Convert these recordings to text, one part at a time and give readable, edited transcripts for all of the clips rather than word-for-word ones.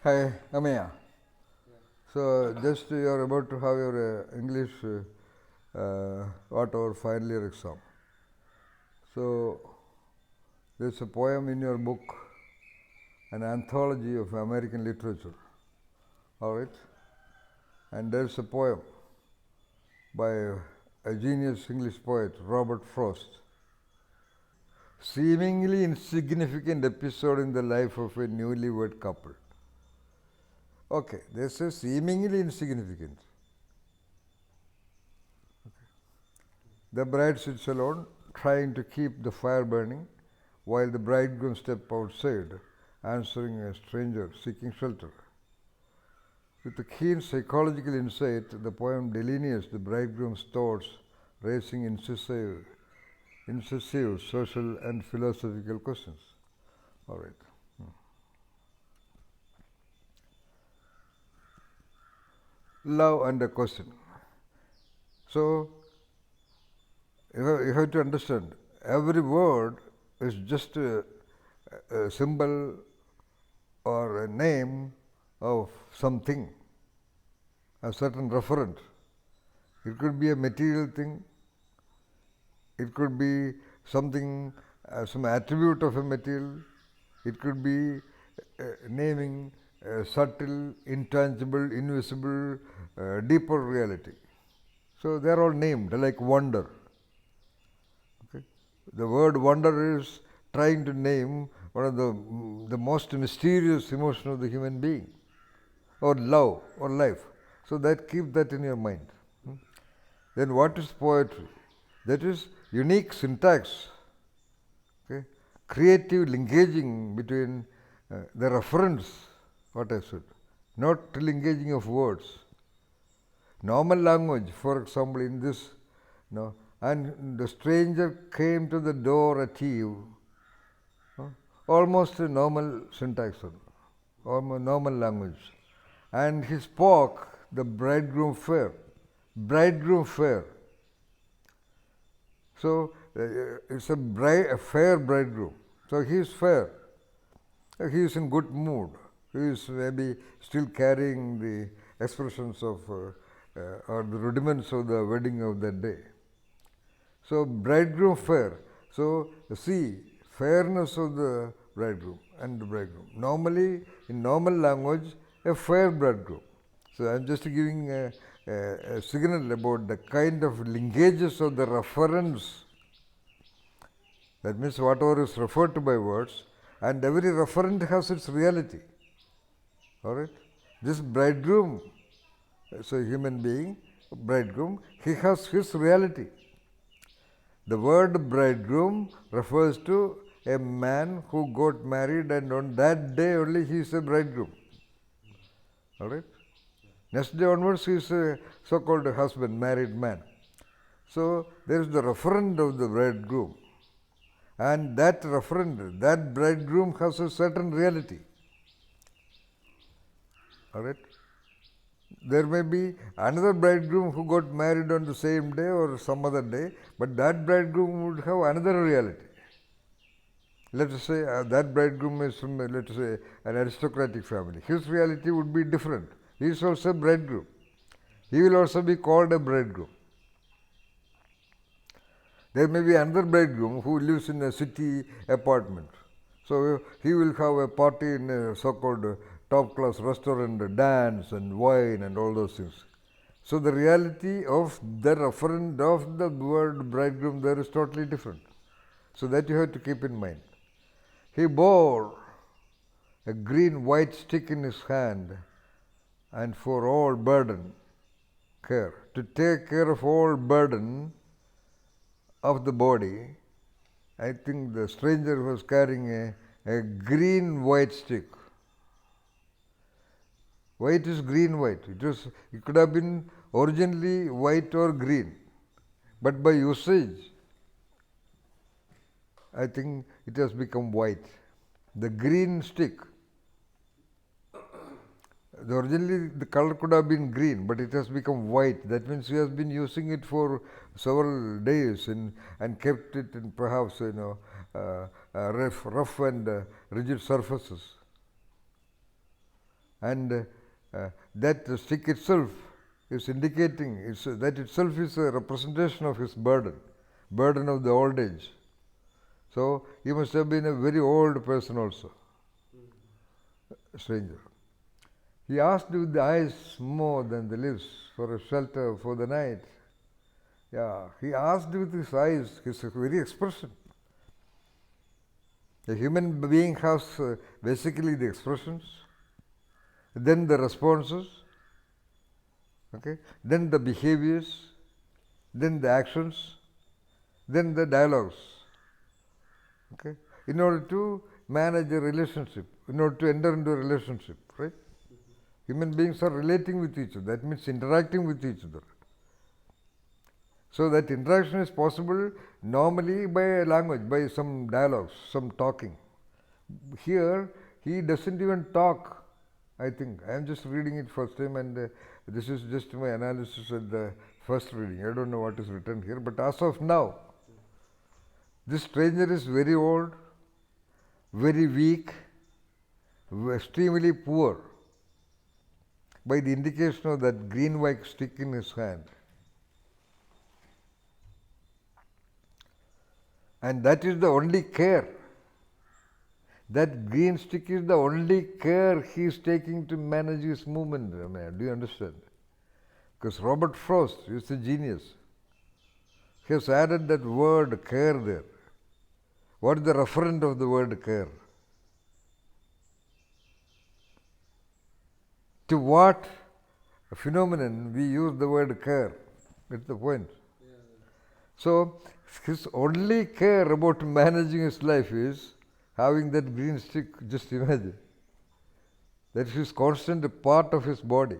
Hi, Ameya. So, just you are about to have your English whatever final year exam. So, there's a poem in your book, an anthology of American literature. All right? And there's a poem by a genius English poet, Robert Frost. Seemingly insignificant episode in the life of a newlywed couple. Okay, this is seemingly insignificant. The bride sits alone, trying to keep the fire burning, while the bridegroom steps outside, answering a stranger seeking shelter. With a keen psychological insight, the poem delineates the bridegroom's thoughts, raising incisive social and philosophical questions. All right. Love and a question. So, you have to understand, every word is just a symbol or a name of something, a certain referent. It could be a material thing, it could be something, some attribute of a material, it could be naming a subtle, intangible, invisible, deeper reality. So they are all named like wonder. Okay? The word wonder is trying to name one of the most mysterious emotion of the human being, or love, or life. So that keep that in your mind. Then what is poetry? That is unique syntax, okay? Creative linkaging between the reference, what I said, not linkaging of words. Normal language, for example, in this, and the stranger came to the door at eve, almost a normal syntax, almost normal language. And he spoke the bridegroom fair. Bridegroom fair. So it's a fair bridegroom. So he is fair. He is in good mood. He is maybe still carrying the expressions of or the rudiments of the wedding of that day. So bridegroom fair. So see, fairness of the bridegroom and the bridegroom. Normally, in normal language, a fair bridegroom. So I am just giving a signal about the kind of linkages of the reference. That means whatever is referred to by words, and every referent has its reality. All right? This bridegroom, so a human being, bridegroom, he has his reality. The word bridegroom refers to a man who got married, and on that day only he is a bridegroom. All right? Next day onwards he is a so-called husband, married man. So there is the referent of the bridegroom. And that referent, that bridegroom has a certain reality. All right? There may be another bridegroom who got married on the same day or some other day, but that bridegroom would have another reality. Let us say that bridegroom is from, let us say, an aristocratic family. His reality would be different. He is also a bridegroom. He will also be called a bridegroom. There may be another bridegroom who lives in a city apartment. So he will have a party in a so-called top class restaurant, dance and wine and all those things. So the reality of the referent of the word bridegroom there is totally different. So that you have to keep in mind. He bore a green white stick in his hand, and for all burden, care, to take care of all burden of the body, I think the stranger was carrying a green white stick. Why it is green white? It could have been originally white or green, but by usage, I think it has become white. The green stick. Originally the color could have been green, but it has become white. That means he has been using it for several days and kept it in perhaps rough and rigid surfaces. and that stick itself is indicating, that itself is a representation of his burden of the old age. So he must have been a very old person also, stranger. He asked with the eyes more than the lips for a shelter for the night. Yeah, he asked with his eyes, his very expression. A human being has basically the expressions, then the responses, okay, then the behaviors, then the actions, then the dialogues, okay, in order to manage a relationship, in order to enter into a relationship, right? Human beings are relating with each other, that means interacting with each other. So that interaction is possible normally by a language, by some dialogues, some talking. Here, he doesn't even talk, I think. I am just reading it first time, and this is just my analysis at the first reading. I don't know what is written here, but as of now, this stranger is very old, very weak, extremely poor, by the indication of that green-white stick in his hand. And that is the only care. That green stick is the only care he is taking to manage his movement. Do you understand? Because Robert Frost is a genius. He has added that word care there. What is the referent of the word care? To what phenomenon we use the word care? That's the point. Yeah. So, his only care about managing his life is having that green stick. Just imagine. That is constant part of his body,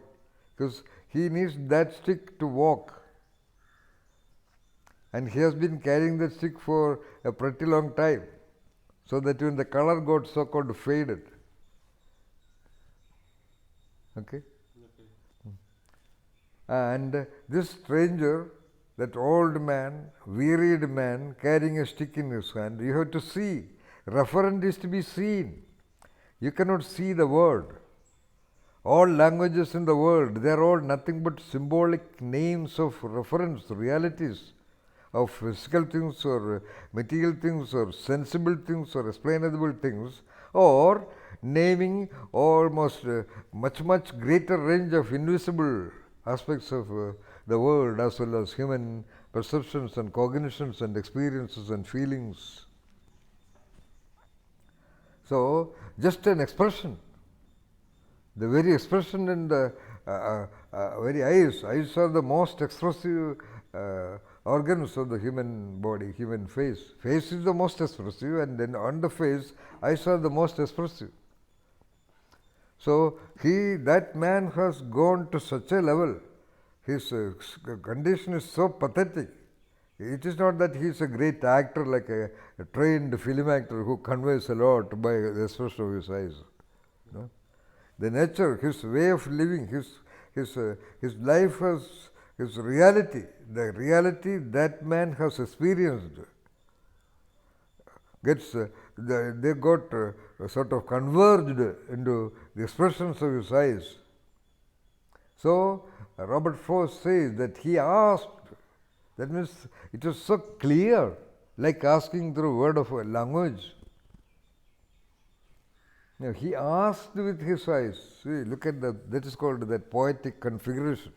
because he needs that stick to walk. And he has been carrying that stick for a pretty long time, so that when the color got so-called faded. Okay? And this stranger, that old man, wearied man, carrying a stick in his hand, you have to see. Referent is to be seen. You cannot see the word. All languages in the world, they are all nothing but symbolic names of reference, realities of physical things or material things or sensible things or explainable things, or naming almost much greater range of invisible aspects of the world, as well as human perceptions and cognitions and experiences and feelings. So, just an expression, the very expression in the very eyes are the most expressive organs of the human body, human face. Face is the most expressive, and then on the face, eyes are the most expressive. So, that man has gone to such a level, his condition is so pathetic. It is not that he is a great actor, like a trained film actor who conveys a lot by the expression of his eyes. No? The nature, his way of living, his life has his reality, the reality that man has experienced gets they got sort of converged into the expressions of his eyes. So Robert Frost says that he asked. That means it was so clear, like asking through a word of a language. Now, he asked with his eyes. See, look at that is called that poetic configuration.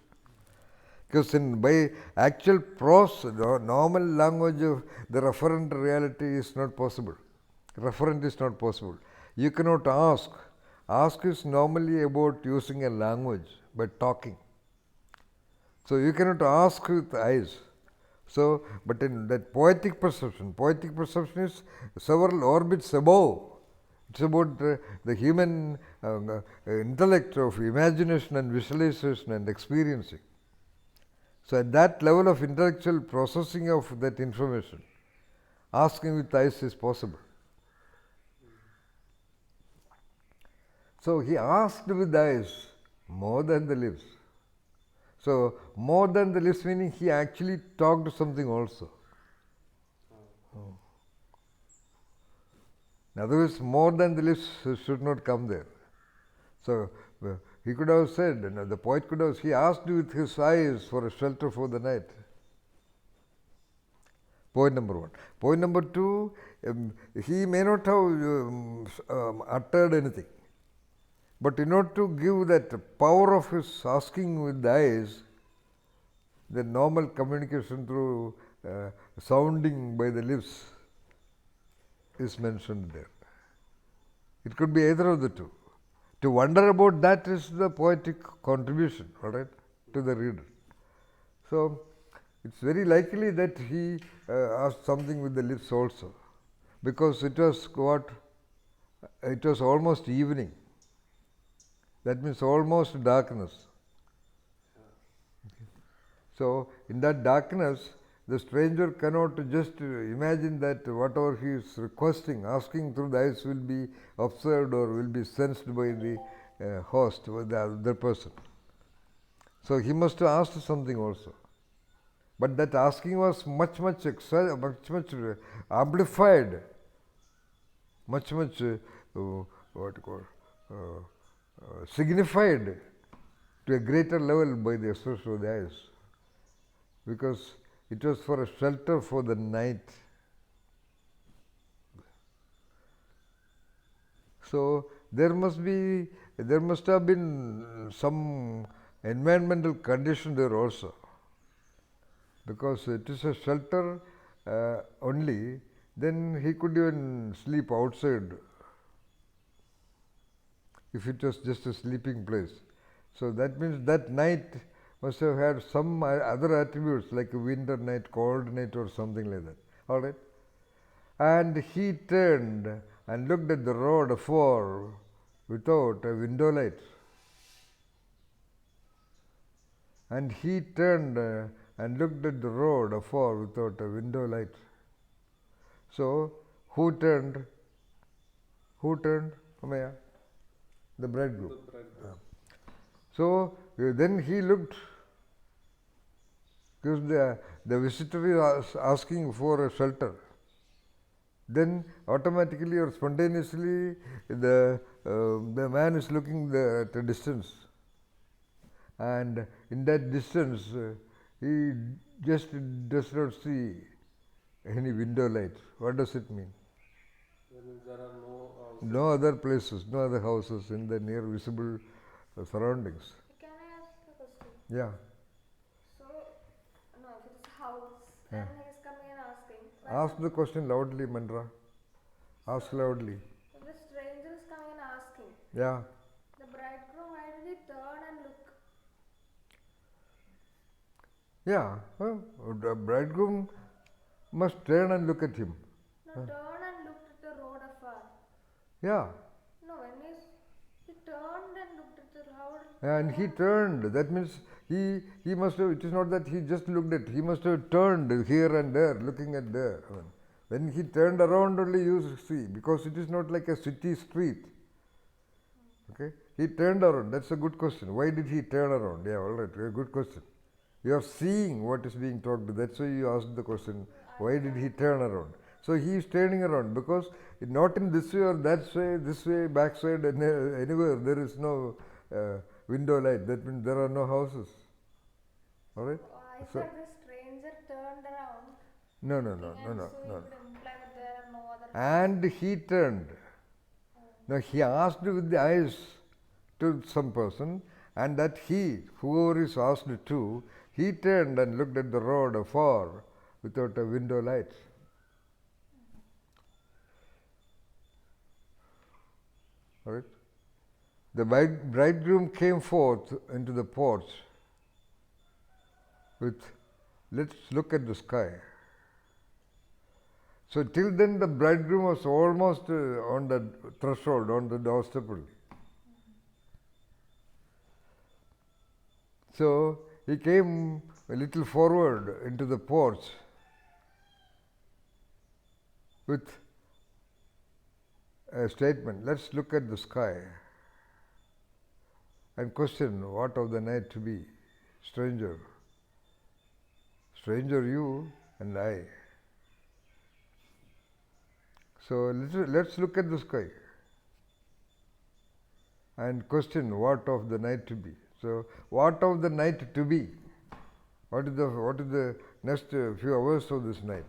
Because by actual prose, the normal language of the referent reality is not possible. Referent is not possible. You cannot ask. Ask is normally about using a language, by talking. So you cannot ask with eyes. So, but in that poetic perception is several orbits above. It's about the human intellect of imagination and visualization and experiencing. So at that level of intellectual processing of that information, asking with eyes is possible. So he asked with eyes more than the lips. So more than the lips meaning he actually talked something also. In other words, more than the lips should not come there. So he could have said, the poet could have, he asked with his eyes for a shelter for the night. Point number one. Point number two, he may not have uttered anything. But in order to give that power of his asking with the eyes, the normal communication through sounding by the lips is mentioned there. It could be either of the two. To wonder about that is the poetic contribution, all right, to the reader. So it's very likely that he asked something with the lips also, because it was what? It was almost evening. That means almost darkness. Okay. So in that darkness, the stranger cannot just imagine that whatever he is requesting, asking through the eyes will be observed or will be sensed by the host or the other person. So he must have asked something also. But that asking was much amplified, much signified to a greater level by the expression of the eyes, because it was for a shelter for the night. So there must have been some environmental condition there also, because it is a shelter only. Then he could even sleep outside if it was just a sleeping place. So that means that night must have had some other attributes, like a winter night, cold night, or something like that. All right. And he turned and looked at the road afar without a window light. And he turned and looked at the road afar without a window light. So who turned? Who turned, Ameya? The bridegroom. The bridegroom. So then he looked, because the visitor is asking for a shelter. Then automatically or spontaneously the man is looking at a distance, and in that distance he just does not see any window light. What does it mean? That means there are no houses. No other places, no other houses in the near visible surroundings. Can I ask a question? Yeah. So, no, if it's a house Yeah. and he's coming and asking. Ask the question loudly, Mandra. Ask loudly. If the stranger is coming and asking, Yeah. the bridegroom, why did he turn and look? Yeah. The bridegroom must turn and look at him. No, turn and looked at the road afar. Yeah. No, when he turned and looked at the road. And he turned. That means he must have, it is not that he just looked at, he must have turned here and there, looking at there. When he turned around only you see, because it is not like a city street. Okay? He turned around. That's a good question. Why did he turn around? Yeah, all right. A good question. You are seeing what is being talked. That's why you asked the question, why did he turn around? So he is turning around because not in this way or that way, this way, backside, anywhere there is no window light. That means there are no houses. All right? I So, said the stranger turned around. no. So it would imply that there are no other. And he turned. Now he asked with the eyes to some person, and that he, whoever is asked to, he turned and looked at the road afar without a window light. All right? The bridegroom came forth into the porch with, let's look at the sky. So till then the bridegroom was almost on the threshold, on the doorstep. So he came a little forward into the porch with a statement, let's look at the sky and question what of the night to be, stranger. Stranger you and I. So let's look at the sky. and question what of the night to be. So, what of the night to be? What is the next few hours of this night?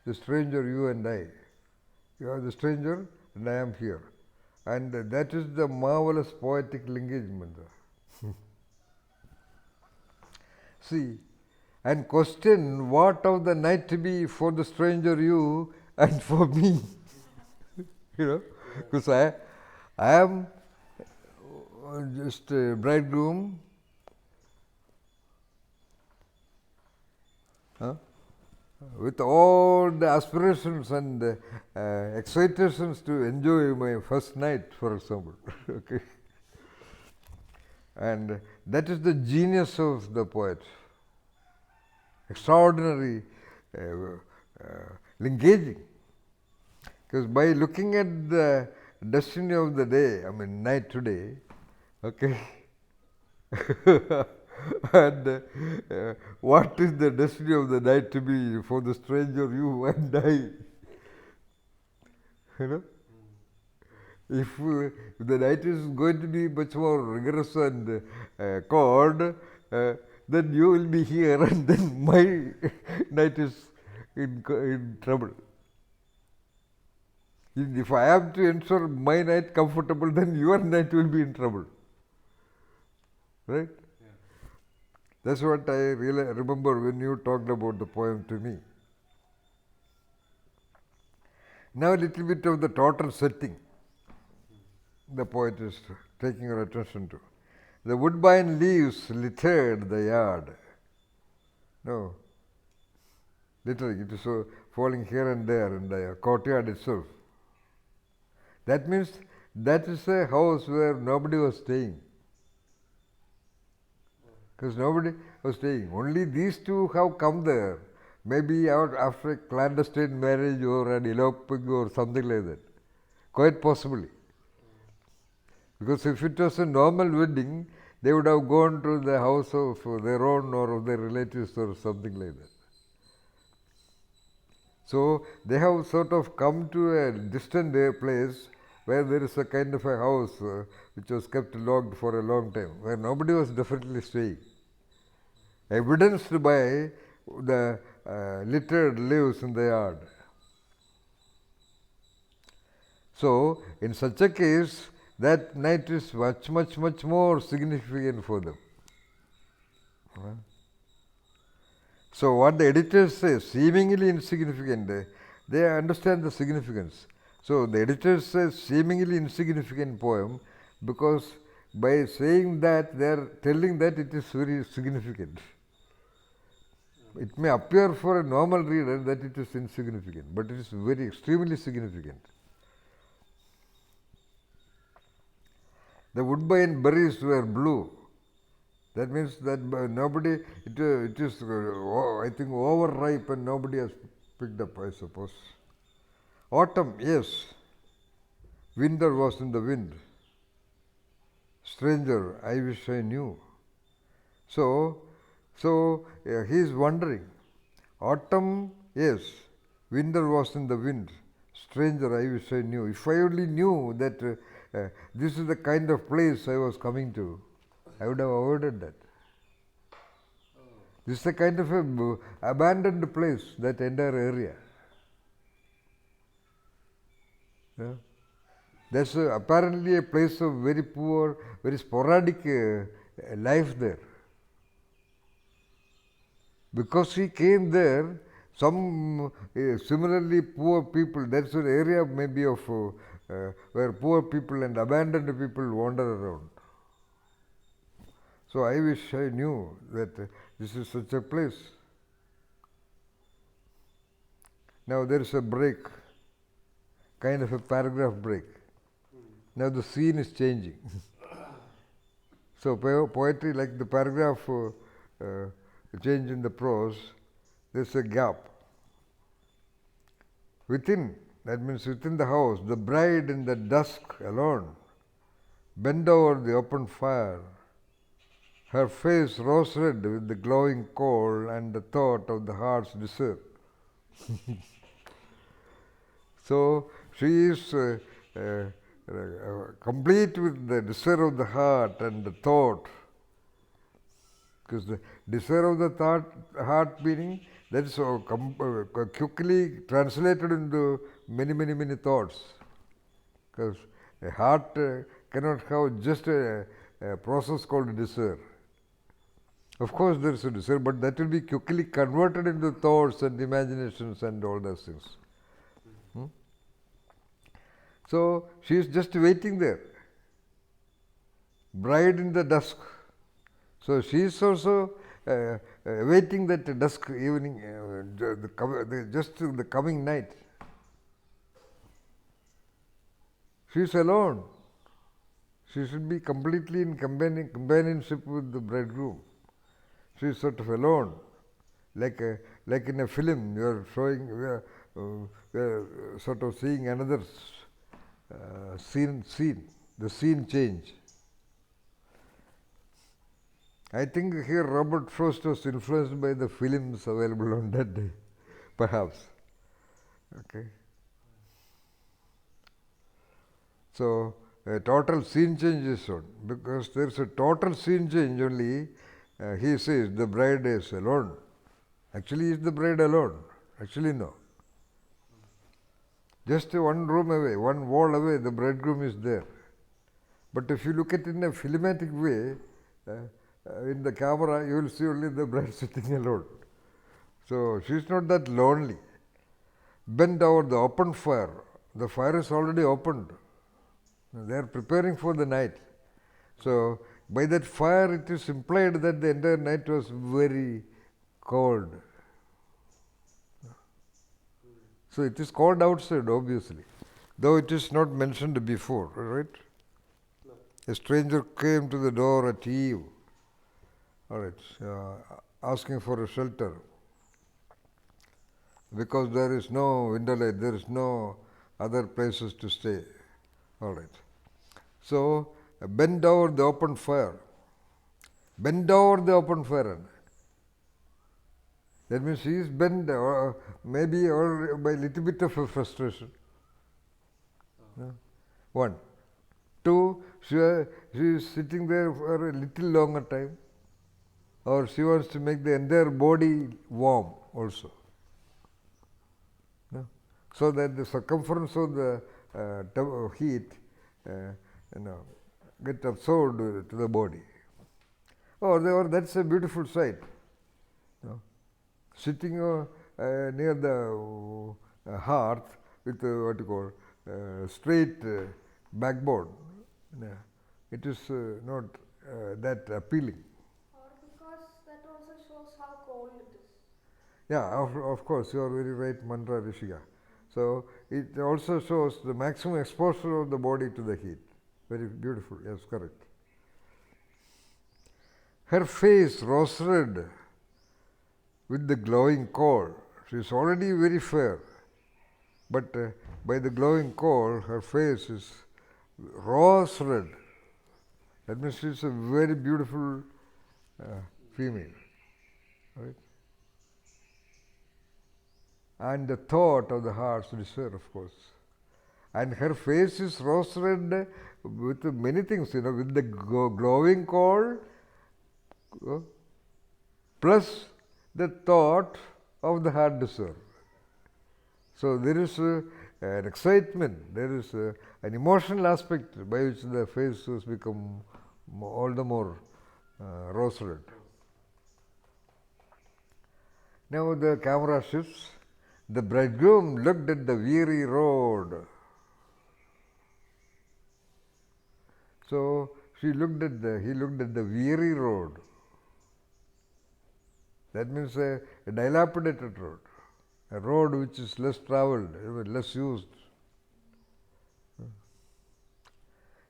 The stranger, you and I. You are the stranger and I am here. And that is the marvelous poetic linkage, Mantra. See, and question what of the night to be for the stranger you and for me. Because I am just a bridegroom, with all the aspirations and excitations to enjoy my first night, for example. Okay. And that is the genius of the poet. Extraordinary engaging. Because by looking at the destiny of the day, night today, okay, and what is the destiny of the night to be for the stranger, you and I? If the night is going to be much more rigorous and cold, then you will be here and then my night is in trouble. If I have to ensure my night comfortable, then your night will be in trouble. Right? Yeah. That's what I really remember when you talked about the poem to me. Now a little bit of the total setting the poet is taking your attention to. The woodbine leaves littered the yard. No, literally it is falling here and there in the courtyard itself. That means that is a house where nobody was staying. Because nobody was staying. Only these two have come there. Maybe out after a clandestine marriage or an eloping or something like that. Quite possibly. Because if it was a normal wedding, they would have gone to the house of their own or of their relatives or something like that. So they have sort of come to a distant place where there is a kind of a house which was kept locked for a long time, where nobody was definitely staying. Evidenced by the littered leaves in the yard. So in such a case, that night is much more significant for them. So what the editors say, seemingly insignificant, they understand the significance. So the editors say seemingly insignificant poem because by saying that they are telling that it is very significant. It may appear for a normal reader that it is insignificant, but it is very extremely significant. The woodbine berries were blue. That means that nobody, it is I think overripe and nobody has picked up, I suppose. Autumn, yes. Winter was in the wind. Stranger, I wish I knew. So he is wondering. Autumn, yes. Winter was in the wind. Stranger, I wish I knew. If I only knew that this is the kind of place I was coming to, I would have avoided that. This is a kind of a abandoned place, that entire area. Yeah. That's apparently a place of very poor, very sporadic life there. Because he came there, some similarly poor people, that's an area maybe of where poor people and abandoned people wander around. So I wish I knew that this is such a place. Now there is a break, kind of a paragraph break. Now the scene is changing. So poetry, like the paragraph change in the prose, there is a gap. Within, that means within the house, the bride in the dusk alone, bent over the open fire, her face rose red with the glowing coal and the thought of the heart's desire. So she is complete with the desire of the heart and the thought. Because the desire of the heart meaning that is so quickly translated into many thoughts. Because a heart cannot have just a process called desire. Of course there is a desire, but that will be quickly converted into thoughts and imaginations and all those things. So she is just waiting there. Bride in the dusk. So she is also waiting that dusk evening, just the coming night. She is alone. She should be completely in companionship with the bridegroom. She is sort of alone, like in a film. You are showing, we are sort of seeing another scene. The scene change. I think here Robert Frost was influenced by the films available on that day, perhaps. Okay. So a total scene change is shown. Because there is a total scene change only, he says the bride is alone. Actually, is the bride alone? Actually, no. Just one room away, one wall away, the bridegroom is there. But if you look at it in a filmatic way, in the camera, you will see only the bride sitting alone. So she is not that lonely. Bend over the open fire. The fire is already opened. They are preparing for the night. So by that fire, it is implied that the entire night was very cold. So it is cold outside, obviously, though it is not mentioned before, right? No. A stranger came to the door at eve, all right, asking for a shelter, because there is no window light, there is no other places to stay, all right. So bend over the open fire. Bend over the open fire. That means she is bent, maybe or by a little bit of a frustration. No? One. Two, she is sitting there for a little longer time, or she wants to make the entire body warm also. No? So that the circumference of the heat get absorbed to the body. Oh, that's a beautiful sight. No? Sitting near the hearth with what you call straight backbone, it is not that appealing. Or because that also shows how cold it is. Yeah, of course, you are very right, Mantra Rishika. So it also shows the maximum exposure of the body to the heat. Very beautiful, yes, correct. Her face rose red with the glowing coal. She is already very fair, but by the glowing coal, her face is rose red. That means she is a very beautiful female, right? And the thought of the heart's desire, of course. And her face is rose red with many things, with the glowing coal, plus the thought of the heart desire. So there is an excitement, there is an emotional aspect by which the face has become all the more rose red. Now the camera shifts. The bridegroom looked at the weary road. So he looked at the weary road. That means a dilapidated road, a road which is less travelled, less used.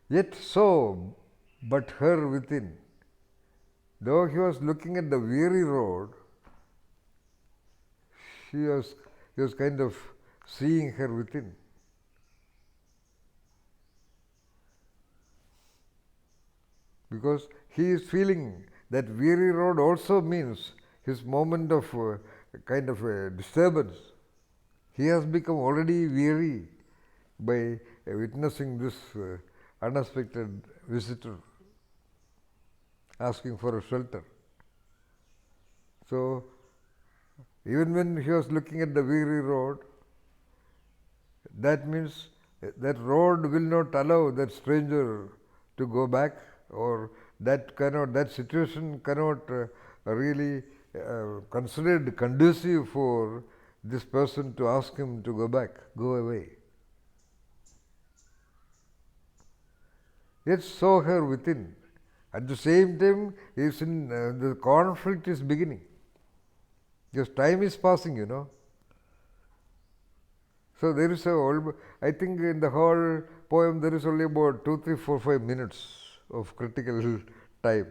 Yet so, but her within. Though he was looking at the weary road, he was kind of seeing her within. Because he is feeling that weary road also means his moment of kind of a disturbance. He has become already weary by witnessing this unexpected visitor asking for a shelter. So, even when he was looking at the weary road, that means that road will not allow that stranger to go back, or that situation cannot really considered conducive for this person to ask him to go back, go away. Yet saw her within. At the same time, the conflict is beginning. Because time is passing, So there is I think in the whole poem there is only about 2, 3, 4, 5 minutes of critical time.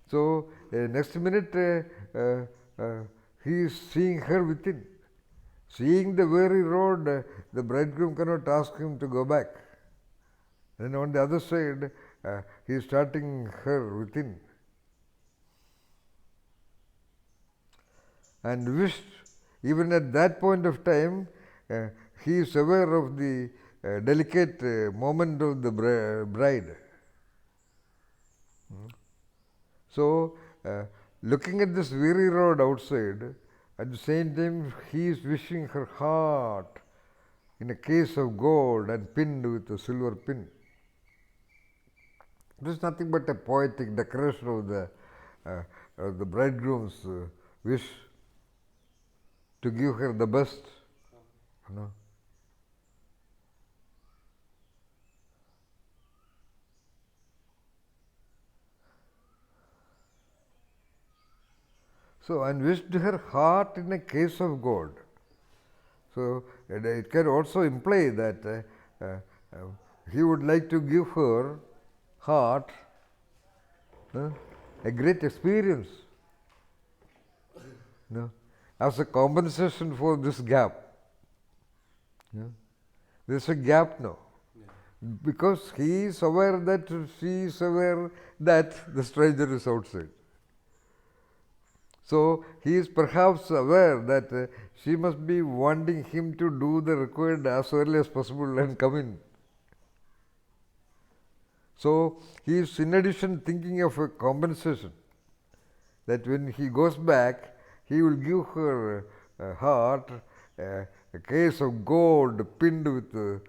So next minute he is seeing her within. Seeing the weary road, the bridegroom cannot ask him to go back. And on the other side, he is starting her within. And wished, even at that point of time, he is aware of the delicate moment of the bride. So, looking at this weary road outside, at the same time he is wishing her heart in a case of gold and pinned with a silver pin. This is nothing but a poetic decoration of the bridegroom's wish to give her the best. So, and wished her heart in a case of gold. So, it can also imply that he would like to give her heart a great experience, as a compensation for this gap. There is a gap now. Because he is aware that she is aware that the stranger is outside. So, he is perhaps aware that she must be wanting him to do the required as early as possible and come in. So, he is in addition thinking of a compensation, that when he goes back, he will give her a heart, a case of gold pinned with